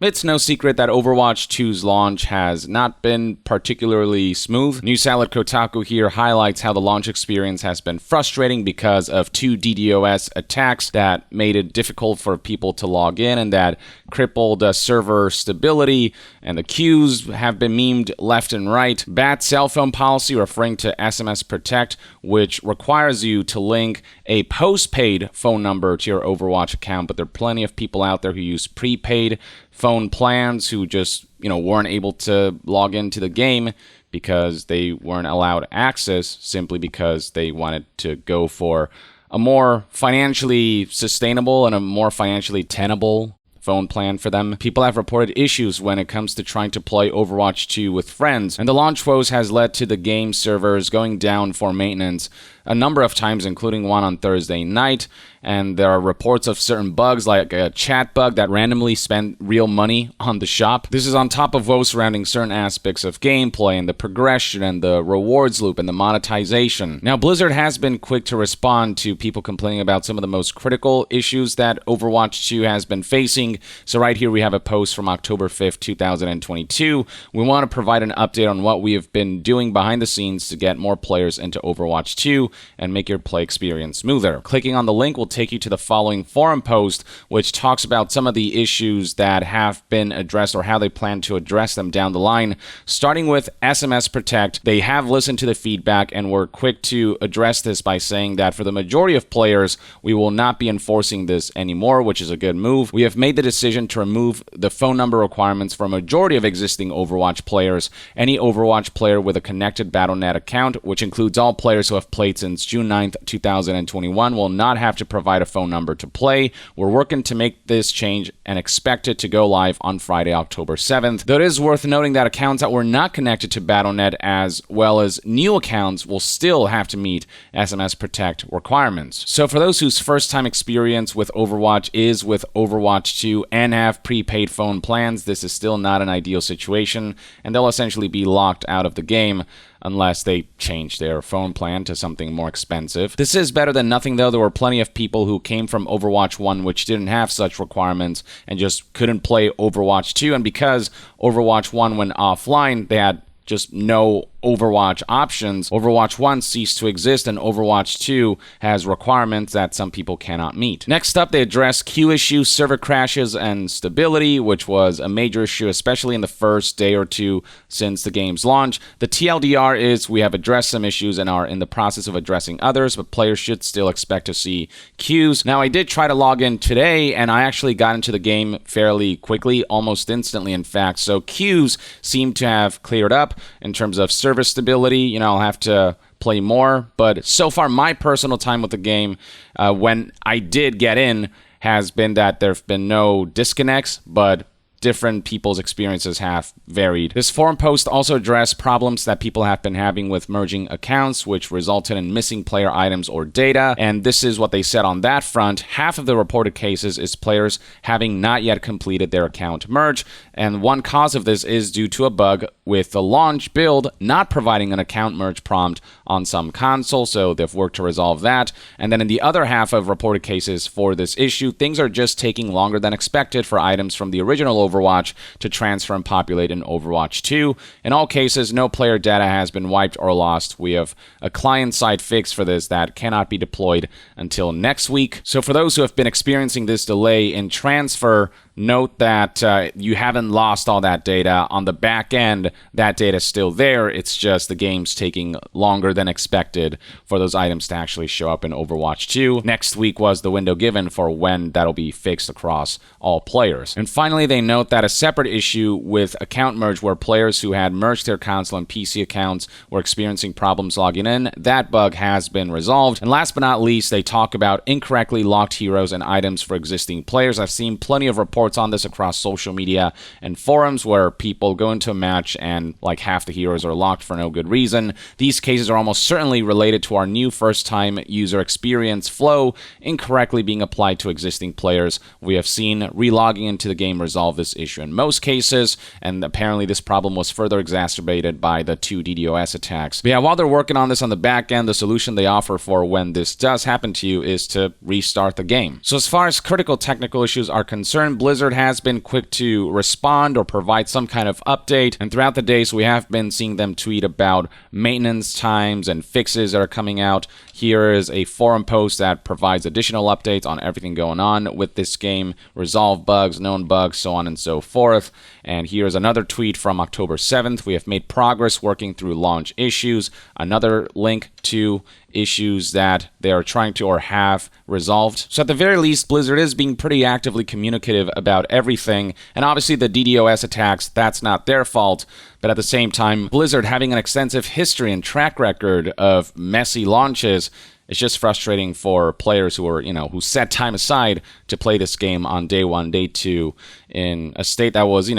It's no secret that Overwatch 2's launch has not been particularly smooth. News outlet Kotaku here highlights how the launch experience has been frustrating because of 2 DDoS attacks that made it difficult for people to log in and that crippled server stability, and the queues have been memed left and right. Bad cell phone policy, referring to SMS Protect, which requires you to link a postpaid phone number to your Overwatch account, but there are plenty of people out there who use prepaid phone plans who just, weren't able to log into the game because they weren't allowed access simply because they wanted to go for a more financially sustainable and a more financially tenable phone plan for them. People have reported issues when it comes to trying to play Overwatch 2 with friends, and the launch woes has led to the game servers going down for maintenance a number of times, including one on Thursday night. And there are reports of certain bugs, like a chat bug that randomly spent real money on the shop. This is on top of woes surrounding certain aspects of gameplay and the progression and the rewards loop and the monetization. Now, Blizzard has been quick to respond to people complaining about some of the most critical issues that Overwatch 2 has been facing. So right here we have a post from October 5th, 2022. We want to provide an update on what we have been doing behind the scenes to get more players into Overwatch 2 and make your play experience smoother. Clicking on the link will take you to the following forum post, which talks about some of the issues that have been addressed or how they plan to address them down the line. Starting with SMS Protect, they have listened to the feedback and were quick to address this by saying that for the majority of players, we will not be enforcing this anymore, which is a good move. We have made the decision to remove the phone number requirements for a majority of existing Overwatch players. Any Overwatch player with a connected Battle.net account, which includes all players who have played since June 9th, 2021, will not have to provide a phone number to play. We're working to make this change and expect it to go live on Friday, October 7th. Though it is worth noting that accounts that were not connected to Battle.net as well as new accounts will still have to meet SMS Protect requirements. So for those whose first time experience with Overwatch is with Overwatch 2 and have prepaid phone plans, this is still not an ideal situation, and they'll essentially be locked out of the game unless they change their phone plan to something more expensive. This is better than nothing, though. There were plenty of people who came from Overwatch 1 which didn't have such requirements and just couldn't play Overwatch 2, and because Overwatch 1 went offline, they had just no Overwatch options. Overwatch 1 ceased to exist, and Overwatch 2 has requirements that some people cannot meet. Next up, they address queue issues, server crashes, and stability, which was a major issue, especially in the first day or two since the game's launch. The TLDR is we have addressed some issues and are in the process of addressing others, but players should still expect to see queues. Now, I did try to log in today, and I actually got into the game fairly quickly, almost instantly, in fact, so queues seem to have cleared up. In terms of server stability, I'll have to play more, but so far my personal time with the game, when I did get in, has been that there have been no disconnects, but different people's experiences have varied. This forum post also addressed problems that people have been having with merging accounts, which resulted in missing player items or data, and this is what they said on that front. Half of the reported cases is players having not yet completed their account merge, and one cause of this is due to a bug with the launch build not providing an account merge prompt on some console, so they've worked to resolve that. And then in the other half of reported cases for this issue, things are just taking longer than expected for items from the original Overwatch to transfer and populate in Overwatch 2. In all cases, no player data has been wiped or lost. We have a client-side fix for this that cannot be deployed until next week. So for those who have been experiencing this delay in transfer, note that you haven't lost all that data. On the back end, that data is still there. It's just the game's taking longer than expected for those items to actually show up in Overwatch 2. Next week was the window given for when that'll be fixed across all players. And finally, they note that a separate issue with account merge where players who had merged their console and PC accounts were experiencing problems logging in, that bug has been resolved. And last but not least, they talk about incorrectly locked heroes and items for existing players. I've seen plenty of reports on this across social media and forums where people go into a match and like half the heroes are locked for no good reason. These cases are almost certainly related to our new first-time user experience flow incorrectly being applied to existing players. We have seen relogging into the game resolve this issue in most cases, and apparently this problem was further exacerbated by the 2 DDoS attacks. But yeah, while they're working on this on the back end, the solution they offer for when this does happen to you is to restart the game. So as far as critical technical issues are concerned, Blizzard Blizzard has been quick to respond or provide some kind of update, and throughout the days we have been seeing them tweet about maintenance times and fixes that are coming out. Here is a forum post that provides additional updates on everything going on with this game, resolve bugs, known bugs, so on and so forth. And here's another tweet from October 7th. We have made progress working through launch issues. Another link to issues that they are trying to or have resolved. So at the very least, Blizzard is being pretty actively communicative about everything. And obviously the DDoS attacks, that's not their fault. But at the same time, Blizzard having an extensive history and track record of messy launches, it's just frustrating for players who are, who set time aside to play this game on day 1, day 2 in a state that was,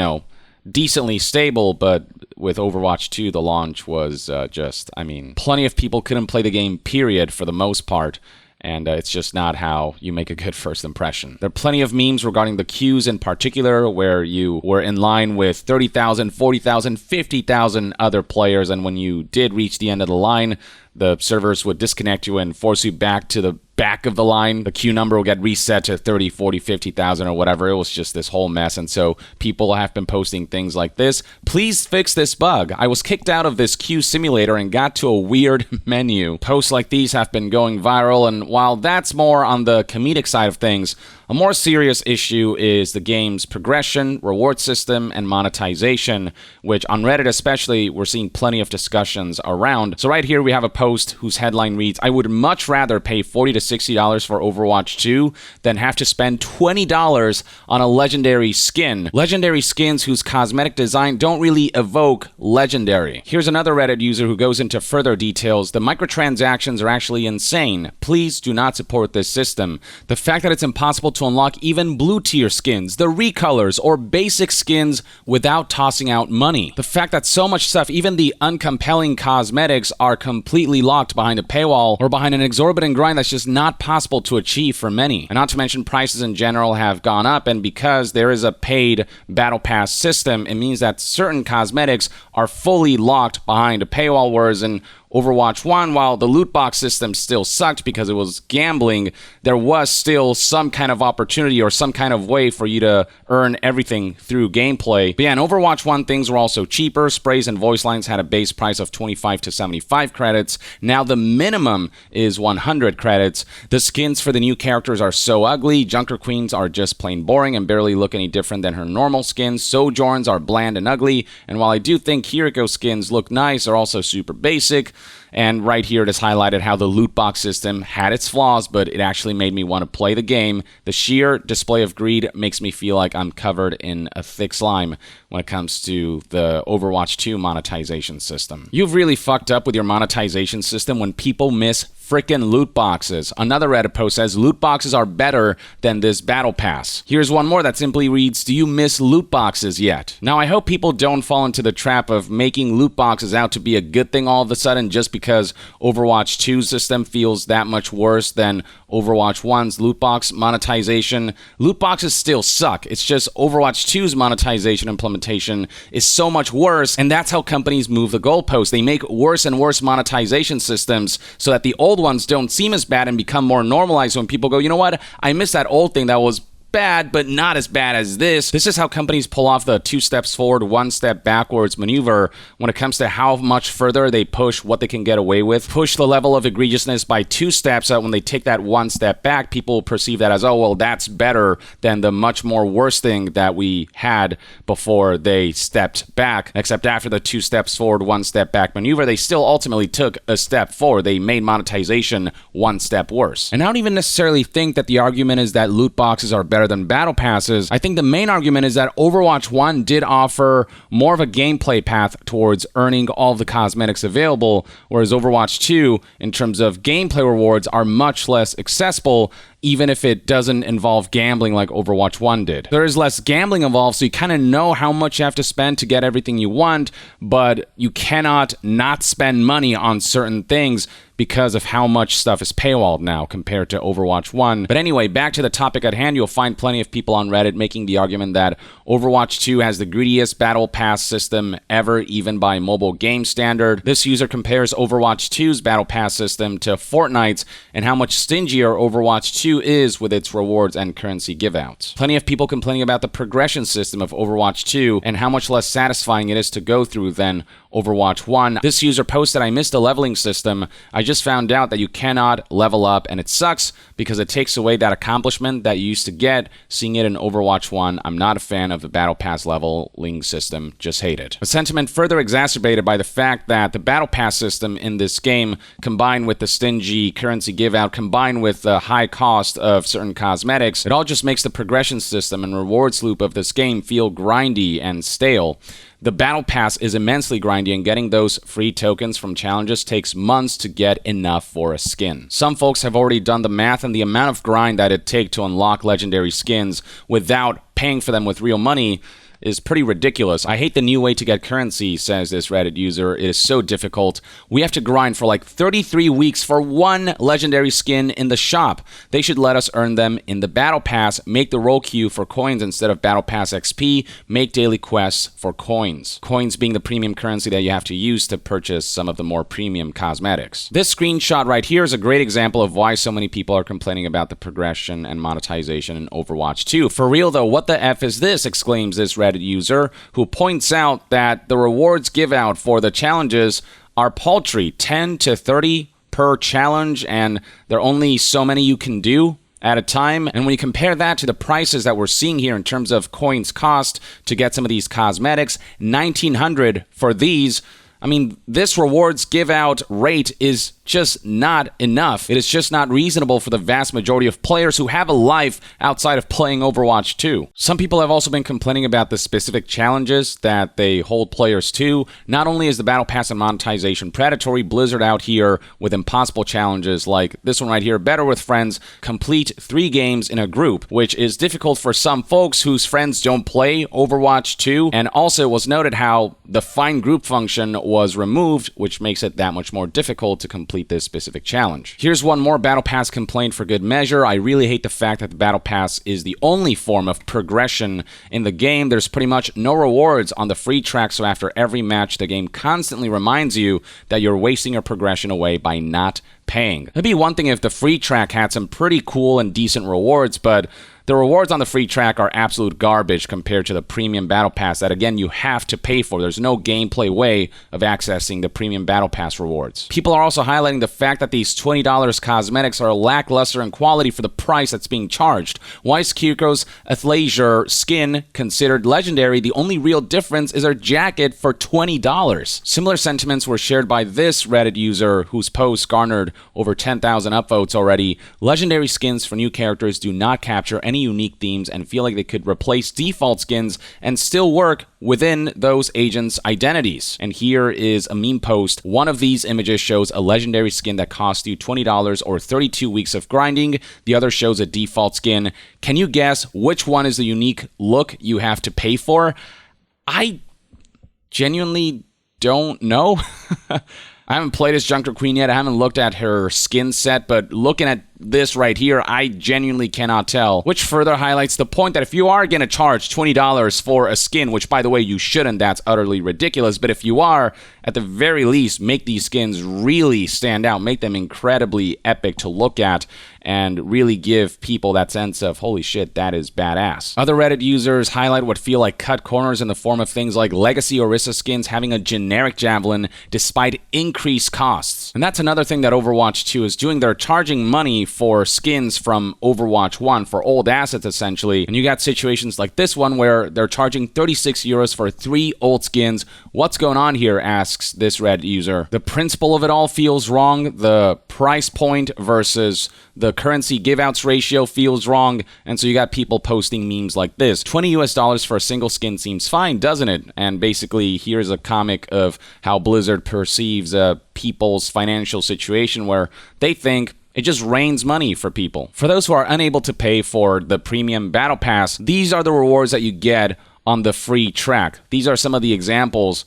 decently stable, but with Overwatch 2, the launch was plenty of people couldn't play the game, period, for the most part. And it's just not how you make a good first impression. There are plenty of memes regarding the queues in particular, where you were in line with 30,000, 40,000, 50,000 other players, and when you did reach the end of the line, the servers would disconnect you and force you back to the back of the line. The queue number will get reset to 30, 40, 50,000 or whatever. It was just this whole mess. And so people have been posting things like this. Please fix this bug. I was kicked out of this queue simulator and got to a weird menu. Posts like these have been going viral. And while that's more on the comedic side of things, a more serious issue is the game's progression, reward system, and monetization, which on Reddit especially, we're seeing plenty of discussions around. So right here we have a post whose headline reads, "I would much rather pay $40 to $60 for Overwatch 2 than have to spend $20 on a legendary skin. Legendary skins whose cosmetic design don't really evoke legendary." Here's another Reddit user who goes into further details. "The microtransactions are actually insane. Please do not support this system. The fact that it's impossible to unlock even blue tier skins, the recolors, or basic skins without tossing out money. The fact that so much stuff, even the uncompelling cosmetics, are completely locked behind a paywall or behind an exorbitant grind that's just not possible to achieve for many. And not to mention prices in general have gone up, and because there is a paid battle pass system, it means that certain cosmetics are fully locked behind a paywall, whereas in Overwatch 1, while the loot box system still sucked because it was gambling, there was still some kind of opportunity or some kind of way for you to earn everything through gameplay. But yeah, in Overwatch 1, things were also cheaper. Sprays and voice lines had a base price of 25 to 75 credits. Now the minimum is 100 credits. The skins for the new characters are so ugly. Junker Queens are just plain boring and barely look any different than her normal skins. Sojourns are bland and ugly. And while I do think Kiriko skins look nice, they're also super basic. And right here it is highlighted how the loot box system had its flaws, but it actually made me want to play the game. The sheer display of greed makes me feel like I'm covered in a thick slime when it comes to the Overwatch 2 monetization system. You've really fucked up with your monetization system when people miss frickin' loot boxes. Another Reddit post says, "Loot boxes are better than this battle pass." Here's one more that simply reads, "Do you miss loot boxes yet?" Now, I hope people don't fall into the trap of making loot boxes out to be a good thing all of a sudden just because Overwatch 2's system feels that much worse than Overwatch 1's loot box monetization. Loot boxes still suck. It's just Overwatch 2's monetization implementation is so much worse, and that's how companies move the goalposts. They make worse and worse monetization systems so that the old ones don't seem as bad and become more normalized when people go, you know what, I miss that old thing that was bad, but not as bad as this. This is how companies pull off the 2 steps forward, 1 step backwards maneuver when it comes to how much further they push what they can get away with. Push the level of egregiousness by 2 steps, so when they take that 1 step back, people perceive that as, oh, well, that's better than the much more worse thing that we had before they stepped back. Except after the 2 steps forward, 1 step back maneuver, they still ultimately took a step forward. They made monetization 1 step worse. And I don't even necessarily think that the argument is that loot boxes are better than battle passes. I think the main argument is that Overwatch 1 did offer more of a gameplay path towards earning all of the cosmetics available, whereas Overwatch 2, in terms of gameplay rewards, are much less accessible, even if it doesn't involve gambling like Overwatch 1 did. There is less gambling involved, so you kind of know how much you have to spend to get everything you want, but you cannot not spend money on certain things because of how much stuff is paywalled now compared to Overwatch 1. But anyway, back to the topic at hand, you'll find plenty of people on Reddit making the argument that Overwatch 2 has the greediest battle pass system ever, even by mobile game standard. This user compares Overwatch 2's battle pass system to Fortnite's and how much stingier Overwatch 2 2 is with its rewards and currency giveouts. Plenty of people complaining about the progression system of Overwatch 2 and how much less satisfying it is to go through than Overwatch 1. This user posted, "I missed the leveling system. I just found out that you cannot level up, and it sucks because it takes away that accomplishment that you used to get seeing it in Overwatch 1. I'm not a fan of the Battle Pass leveling system. Just hate it." A sentiment further exacerbated by the fact that the Battle Pass system in this game, combined with the stingy currency giveout, combined with the high cost of certain cosmetics, it all just makes the progression system and rewards loop of this game feel grindy and stale. The Battle Pass is immensely grindy, and getting those free tokens from challenges takes months to get enough for a skin. Some folks have already done the math, and the amount of grind that it takes to unlock legendary skins without paying for them with real money is pretty ridiculous. "I hate the new way to get currency," says this Reddit user. "It is so difficult. We have to grind for like 33 weeks for one legendary skin in the shop. They should let us earn them in the Battle Pass, make the roll queue for coins instead of Battle Pass XP, make daily quests for coins." Coins being the premium currency that you have to use to purchase some of the more premium cosmetics. This screenshot right here is a great example of why so many people are complaining about the progression and monetization in Overwatch 2. "For real though, what the F is this?" exclaims this Reddit user, who points out that the rewards give out for the challenges are paltry, 10 to 30 per challenge, and there are only so many you can do at a time. And when you compare that to the prices that we're seeing here in terms of coins cost to get some of these cosmetics, 1900 for these, I mean, this rewards give out rate is just not enough. It is just not reasonable for the vast majority of players who have a life outside of playing Overwatch 2. Some people have also been complaining about the specific challenges that they hold players to. Not only is the Battle Pass and monetization predatory, Blizzard out here with impossible challenges like this one right here, Better with Friends, complete 3 games in a group, which is difficult for some folks whose friends don't play Overwatch 2. And also it was noted how the find group function was removed, which makes it that much more difficult to complete this specific challenge. Here's one more Battle Pass complaint for good measure. "I really hate the fact that the Battle Pass is the only form of progression in the game. There's pretty much no rewards on the free track, so after every match, the game constantly reminds you that you're wasting your progression away by not paying." It'd be one thing if the free track had some pretty cool and decent rewards, but the rewards on the free track are absolute garbage compared to the premium Battle Pass that, again, you have to pay for. There's no gameplay way of accessing the premium Battle Pass rewards. People are also highlighting the fact that these $20 cosmetics are lackluster in quality for the price that's being charged. Why is Kiriko's Athleisure skin considered legendary? The only real difference is her jacket for $20. Similar sentiments were shared by this Reddit user whose post garnered over 10,000 upvotes already. "Legendary skins for new characters do not capture any unique themes and feel like they could replace default skins and still work within those agents' identities." And here is a meme post. One of these images shows a legendary skin that costs you $20 or 32 weeks of grinding. The other shows a default skin. Can you guess which one is the unique look you have to pay for? I genuinely don't know. I haven't played as Junker Queen yet. I haven't looked at her skin set, but looking at this right here, I genuinely cannot tell, which further highlights the point that if you are going to charge $20 for a skin, which by the way you shouldn't, that's utterly ridiculous, but if you are, at the very least, make these skins really stand out, make them incredibly epic to look at, and really give people that sense of, holy shit, that is badass. Other Reddit users highlight what feel like cut corners in the form of things like Legacy Orisa skins having a generic javelin despite increased costs. And that's another thing that Overwatch 2 is doing. They're charging money for skins from Overwatch 1, for old assets essentially. And you got situations like this one where they're charging 36 euros for 3 old skins. What's going on here, asks this Reddit user. The principle of it all feels wrong. The price point versus the currency giveouts ratio feels wrong, and so you got people posting memes like this. $20 for a single skin seems fine, doesn't it? And basically, here's a comic of how Blizzard perceives people's financial situation where they think it just rains money for people. For those who are unable to pay for the premium Battle Pass, these are the rewards that you get on the free track. These are some of the examples.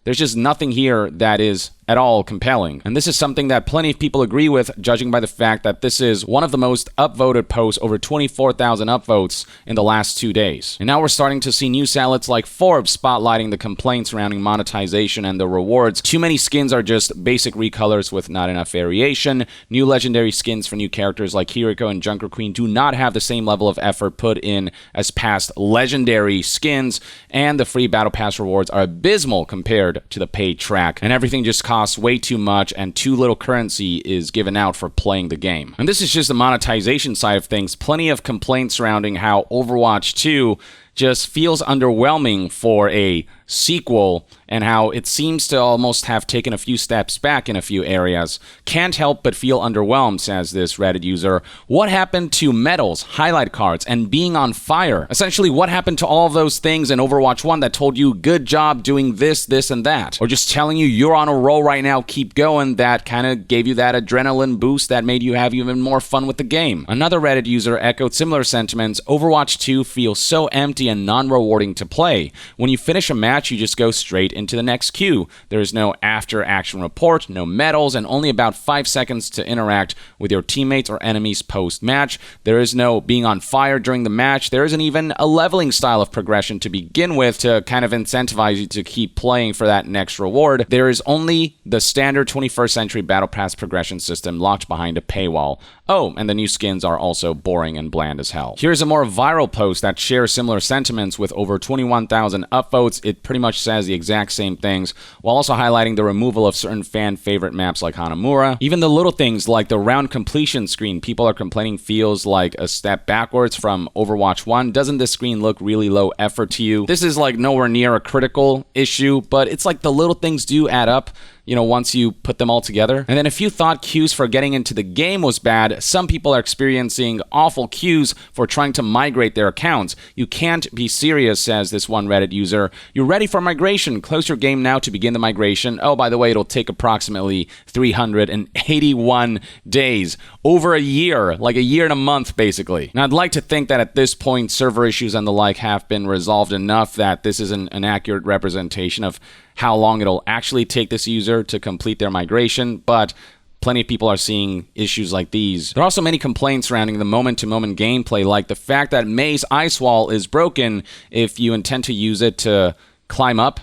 There's just nothing here that is at all compelling. And this is something that plenty of people agree with, judging by the fact that this is one of the most upvoted posts, over 24,000 upvotes in the last 2 days. And now we're starting to see news outlets like Forbes spotlighting the complaints surrounding monetization and the rewards. Too many skins are just basic recolors with not enough variation. New legendary skins for new characters like Kiriko and Junker Queen do not have the same level of effort put in as past legendary skins, and the free Battle Pass rewards are abysmal compared to the paid track, and everything just costs way too much and too little currency is given out for playing the game. And this is just the monetization side of things. Plenty of complaints surrounding how Overwatch 2 just feels underwhelming for a sequel, and how it seems to almost have taken a few steps back in a few areas. Can't help but feel underwhelmed, says this Reddit user. What happened to medals, highlight cards, and being on fire? Essentially, what happened to all of those things in Overwatch 1 that told you, good job doing this, this, and that? Or just telling you, you're on a roll right now, keep going, that kind of gave you that adrenaline boost that made you have even more fun with the game. Another Reddit user echoed similar sentiments. Overwatch 2 feels so empty and non-rewarding to play. When you finish a match, you just go straight into the next queue. There is no after-action report, no medals, and only about 5 seconds to interact with your teammates or enemies post-match. There is no being on fire during the match. There isn't even a leveling style of progression to begin with to kind of incentivize you to keep playing for that next reward. There is only the standard 21st century Battle Pass progression system locked behind a paywall. Oh, and the new skins are also boring and bland as hell. Here's a more viral post that shares similar sentiments with over 21,000 upvotes. It pretty much says the exact same things, while also highlighting the removal of certain fan favorite maps like Hanamura. Even the little things like the round completion screen people are complaining feels like a step backwards from Overwatch 1. Doesn't this screen look really low effort to you? This is like nowhere near a critical issue, but it's like the little things do add up, you know, once you put them all together. And then if you thought queues for getting into the game was bad, some people are experiencing awful queues for trying to migrate their accounts. You can't be serious, says this one Reddit user. You're ready for migration. Close your game now to begin the migration. Oh, by the way, it'll take approximately 381 days. Over a year, like a year and a month, basically. Now, I'd like to think that at this point, server issues and the like have been resolved enough that this isn't an accurate representation of how long it'll actually take this user to complete their migration, but plenty of people are seeing issues like these. There are also many complaints surrounding the moment-to-moment gameplay, like the fact that May's ice wall is broken if you intend to use it to climb up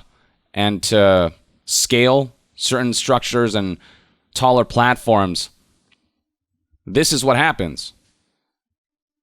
and to scale certain structures and taller platforms. This is what happens.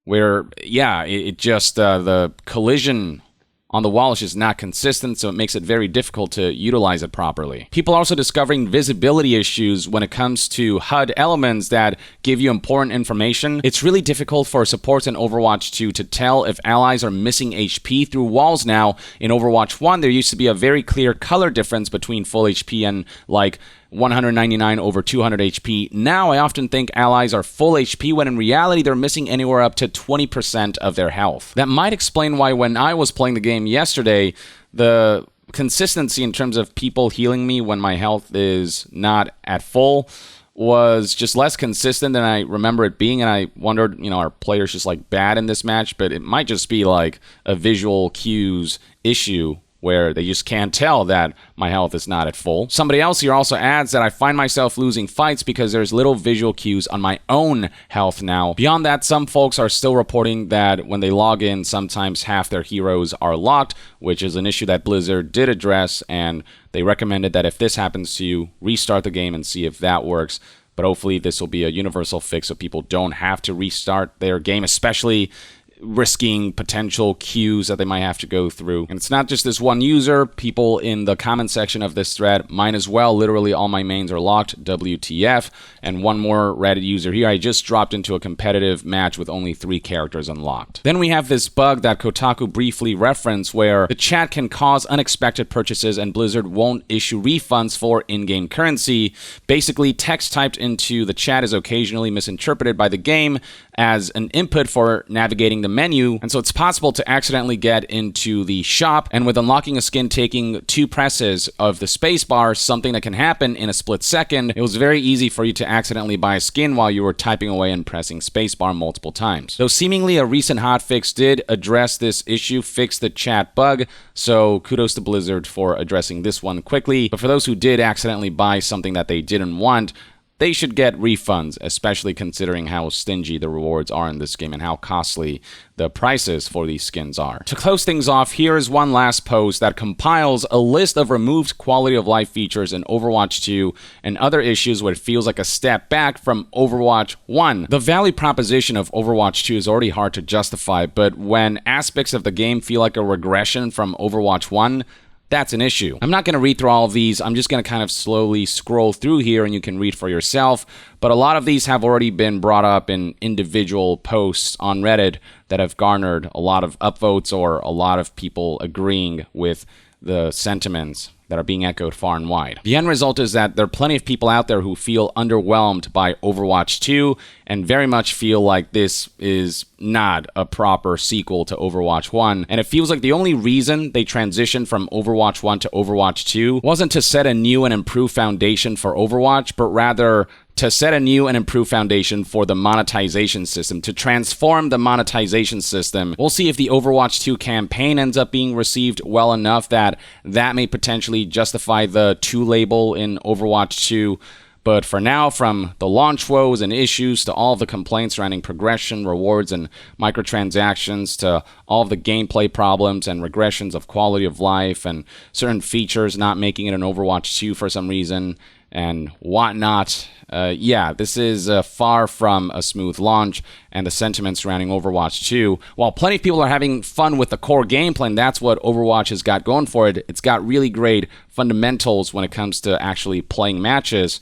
Where, yeah, it just, the collision on the wall is just not consistent, so it makes it very difficult to utilize it properly. People are also discovering visibility issues when it comes to HUD elements that give you important information. It's really difficult for supports in Overwatch 2 to tell if allies are missing HP through walls now. In Overwatch 1, there used to be a very clear color difference between full HP and like 199 over 200 HP. Now, I often think allies are full HP when in reality they're missing anywhere up to 20% of their health. That might explain why when I was playing the game yesterday, the consistency in terms of people healing me when my health is not at full was just less consistent than I remember it being, and I wondered, you know, are players just like bad in this match? But it might just be like a visual cues issue where they just can't tell that my health is not at full. Somebody else here also adds that I find myself losing fights because there's little visual cues on my own health now. Beyond that, some folks are still reporting that when they log in, sometimes half their heroes are locked, which is an issue that Blizzard did address, and they recommended that if this happens to you, restart the game and see if that works. But hopefully this will be a universal fix so people don't have to restart their game, especially risking potential queues that they might have to go through. And it's not just this one user. People in the comment section of this thread, mine as well, literally all my mains are locked, WTF. And one more Reddit user here, I just dropped into a competitive match with only 3 characters unlocked. Then we have this bug that Kotaku briefly referenced where the chat can cause unexpected purchases and Blizzard won't issue refunds for in-game currency. Basically, text typed into the chat is occasionally misinterpreted by the game as an input for navigating the the menu, and so it's possible to accidentally get into the shop, and with unlocking a skin taking 2 presses of the spacebar, something that can happen in a split second, it was very easy for you to accidentally buy a skin while you were typing away and pressing spacebar multiple times. Though seemingly a recent hotfix did address this issue, fix the chat bug, so kudos to Blizzard for addressing this one quickly. But for those who did accidentally buy something that they didn't want, they should get refunds, especially considering how stingy the rewards are in this game and how costly the prices for these skins are. To close things off, here is one last post that compiles a list of removed quality of life features in Overwatch 2 and other issues where it feels like a step back from Overwatch 1. The value proposition of Overwatch 2 is already hard to justify, but when aspects of the game feel like a regression from Overwatch 1, that's an issue. I'm not going to read through all of these. I'm just going to kind of slowly scroll through here and you can read for yourself. But a lot of these have already been brought up in individual posts on Reddit that have garnered a lot of upvotes or a lot of people agreeing with the sentiments that are being echoed far and wide. The end result is that there are plenty of people out there who feel underwhelmed by Overwatch 2 and very much feel like this is not a proper sequel to Overwatch 1. And it feels like the only reason they transitioned from Overwatch 1 to Overwatch 2 wasn't to set a new and improved foundation for Overwatch, but rather to set a new and improved foundation for the monetization system, to transform the monetization system. We'll see if the Overwatch 2 campaign ends up being received well enough that may potentially justify the 2 label in Overwatch 2. But for now, from the launch woes and issues to all of the complaints surrounding progression, rewards, and microtransactions, to all of the gameplay problems and regressions of quality of life and certain features not making it an Overwatch 2 for some reason, and whatnot. This is far from a smooth launch, and the sentiment surrounding Overwatch 2, while plenty of people are having fun with the core gameplay, and that's what Overwatch has got going for it. It's got really great fundamentals when it comes to actually playing matches.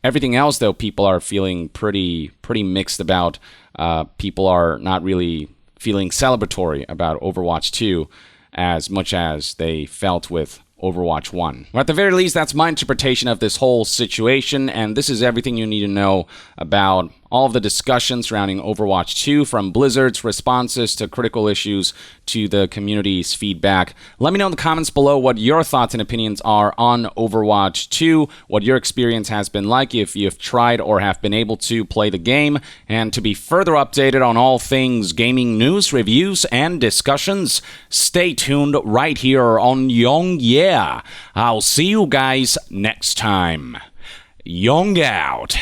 Everything else, though, people are feeling pretty mixed about. People are not really feeling celebratory about Overwatch 2 as much as they felt with Overwatch 1. Or at the very least, that's my interpretation of this whole situation, and this is everything you need to know about all of the discussions surrounding Overwatch 2, from Blizzard's responses to critical issues to the community's feedback. Let me know in the comments below what your thoughts and opinions are on Overwatch 2, what your experience has been like, if you've tried or have been able to play the game, and to be further updated on all things gaming news, reviews, and discussions, stay tuned right here on Young Yeah. I'll see you guys next time. Young out.